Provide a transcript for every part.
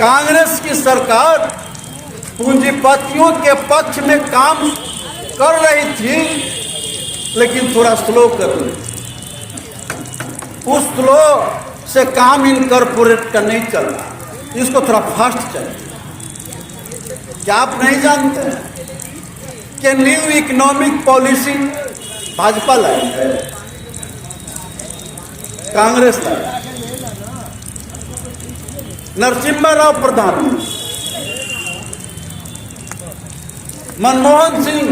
कांग्रेस की सरकार पूंजीपतियों के पक्ष में काम कर रही थी, लेकिन थोड़ा स्लो कर रही थी। उस स्लो से काम इनकॉर्पोरेट का नहीं चल रहा, इसको थोड़ा फास्ट चाहिए। क्या आप नहीं जानते कि न्यू इकोनॉमिक पॉलिसी भाजपा लाई है, कांग्रेस लाई? नरसिम्हा राव प्रधानमंत्री, मनमोहन सिंह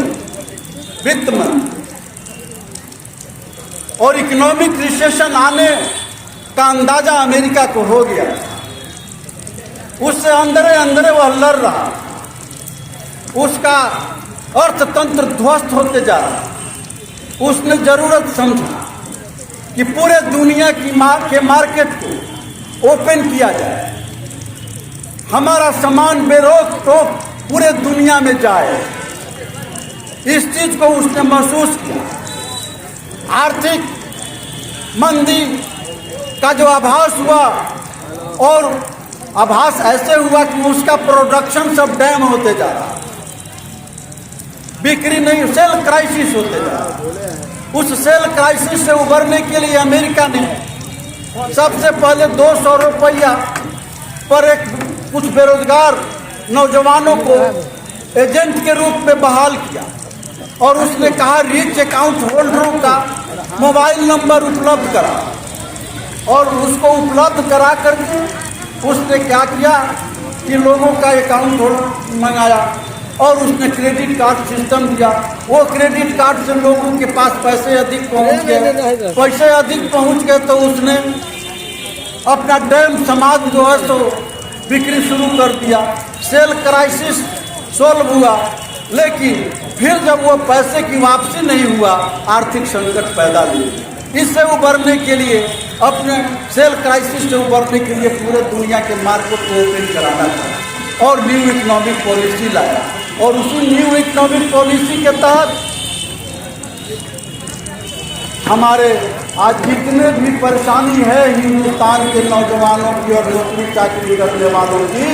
वित्त मंत्री, और इकोनॉमिक रिसेशन आने का अंदाजा अमेरिका को हो गया। उससे अंदरे अंदरे वह लड़ रहा, उसका अर्थतंत्र ध्वस्त होते जा रहा। उसने जरूरत समझा कि पूरे दुनिया की के मार्केट को ओपन किया जाए, हमारा सामान बेरोक टोक पूरे दुनिया में जाए। इस चीज को उसने महसूस किया। आर्थिक मंदी का जो आभास हुआ, और आभास ऐसे हुआ कि उसका प्रोडक्शन सब डैम होते जा रहा, बिक्री नहीं, सेल क्राइसिस होते जा रहा। उस सेल क्राइसिस से उबरने के लिए अमेरिका ने सबसे पहले 200 रुपया पर एक कुछ बेरोजगार नौजवानों को एजेंट के रूप में बहाल किया, और उसने कहा रिच अकाउंट होल्डरों का मोबाइल नंबर उपलब्ध करा, और उसको उपलब्ध करा करके उसने क्या किया कि लोगों का अकाउंट होल्डर मंगाया, और उसने क्रेडिट कार्ड सिस्टम दिया। वो क्रेडिट कार्ड से लोगों के पास पैसे अधिक पहुंच गए, तो उसने अपना डैम समाज जो है तो बिक्री शुरू कर दिया। सेल क्राइसिस सोल्व हुआ, लेकिन फिर जब वो पैसे की वापसी नहीं हुआ, आर्थिक संकट पैदा हुई। इससे उबरने के लिए, अपने सेल क्राइसिस से उबरने के लिए पूरे दुनिया के मार्केट को ओपन कराना था, और न्यू इकोनॉमिक पॉलिसी लाया। और उसी न्यू इकोनॉमिक पॉलिसी के तहत हमारे आज जितने भी परेशानी है हिंदुस्तान के नौजवानों की और नौकरी चाकरी करने वालों की,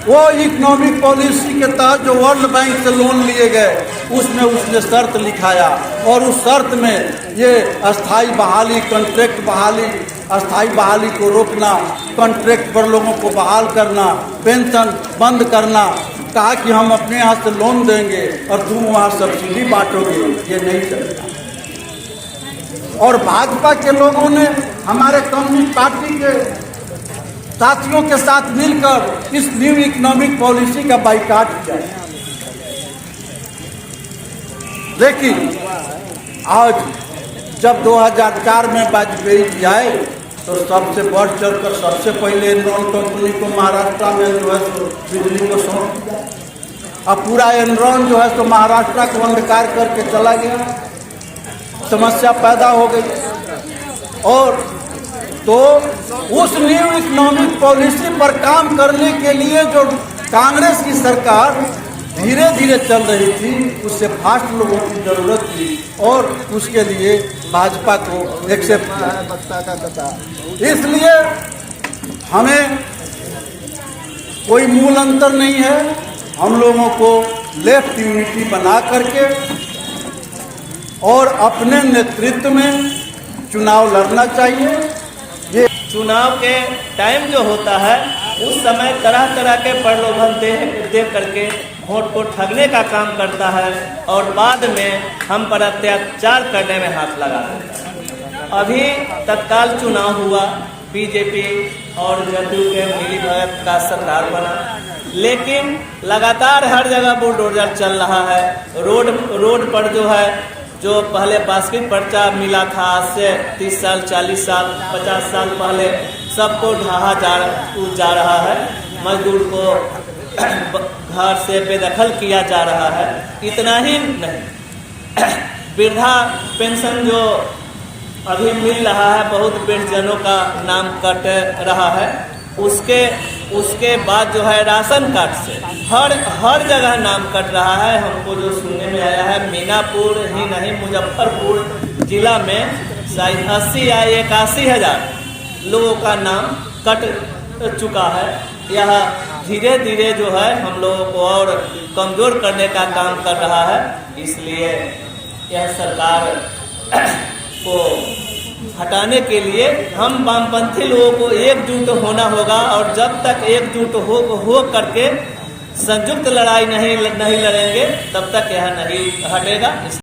वो इकोनॉमिक पॉलिसी के तहत जो वर्ल्ड बैंक से लोन लिए गए, उसमें उसने शर्त लिखाया, और उस शर्त में ये अस्थाई बहाली, कॉन्ट्रैक्ट बहाली, अस्थाई बहाली को रोकना, कॉन्ट्रैक्ट पर लोगों को बहाल करना, पेंशन बंद करना। कहा कि हम अपने यहाँ से लोन देंगे और तुम वहाँ सब्सिडी बांटोगे, ये नहीं चलेगा। और भाजपा के लोगों ने हमारे कम्युनिस्ट पार्टी के साथियों के साथ मिलकर इस न्यू इकोनॉमिक पॉलिसी का बाइकाट किया। लेकिन आज जब 2004 में वाजपेयी जी आए, तो सबसे बढ़ चढ़कर सबसे पहले एनरॉन कंपनी को महाराष्ट्र में जो है तो बिजली को सौंप दिया। अब पूरा एनरॉन जो है तो महाराष्ट्र को अंधकार करके चला गया, समस्या पैदा हो गई। और तो उस न्यू इकोनॉमिक पॉलिसी पर काम करने के लिए जो कांग्रेस की सरकार धीरे धीरे चल रही थी, उससे फास्ट लोगों की जरूरत थी, और उसके लिए भाजपा को एक्सेप्ट किया। इसलिए हमें कोई मूल अंतर नहीं है। हम लोगों को लेफ्ट यूनिटी बना करके और अपने नेतृत्व में चुनाव लड़ना चाहिए। ये चुनाव के टाइम जो होता है, उस समय तरह तरह के प्रलोभन दे करके वोट को ठगने का काम करता है, और बाद में हम पर अत्याचार करने में हाथ लगा देता है। अभी तत्काल चुनाव हुआ, बीजेपी और जदयू के मिलीभगत का सरकार बना, लेकिन लगातार हर जगह बुलडोजर चल रहा है। रोड पर जो है, जो पहले बास्केट पर्चा मिला था, आज से 30 साल 40 साल 50 साल पहले, सबको ढहा जा रहा है। मजदूर को घर से बेदखल किया जा रहा है। इतना ही नहीं, वृद्धा पेंशन जो अभी मिल रहा है, बहुत वृद्धजनों का नाम कट रहा है। उसके बाद जो है राशन कार्ड से हर जगह नाम कट रहा है। हमको जो सुनने में आया है, मीनापुर ही नहीं, मुजफ्फरपुर जिला में शायद 80 या 81 हज़ार लोगों का नाम कट चुका है। यह धीरे धीरे जो है हम लोगों को और कमज़ोर करने का काम कर रहा है। इसलिए यह सरकार को हटाने के लिए हम वामपंथी लोगों को एकजुट होना होगा, और जब तक एकजुट हो करके संयुक्त लड़ाई नहीं लड़ेंगे तब तक यह नहीं हटेगा।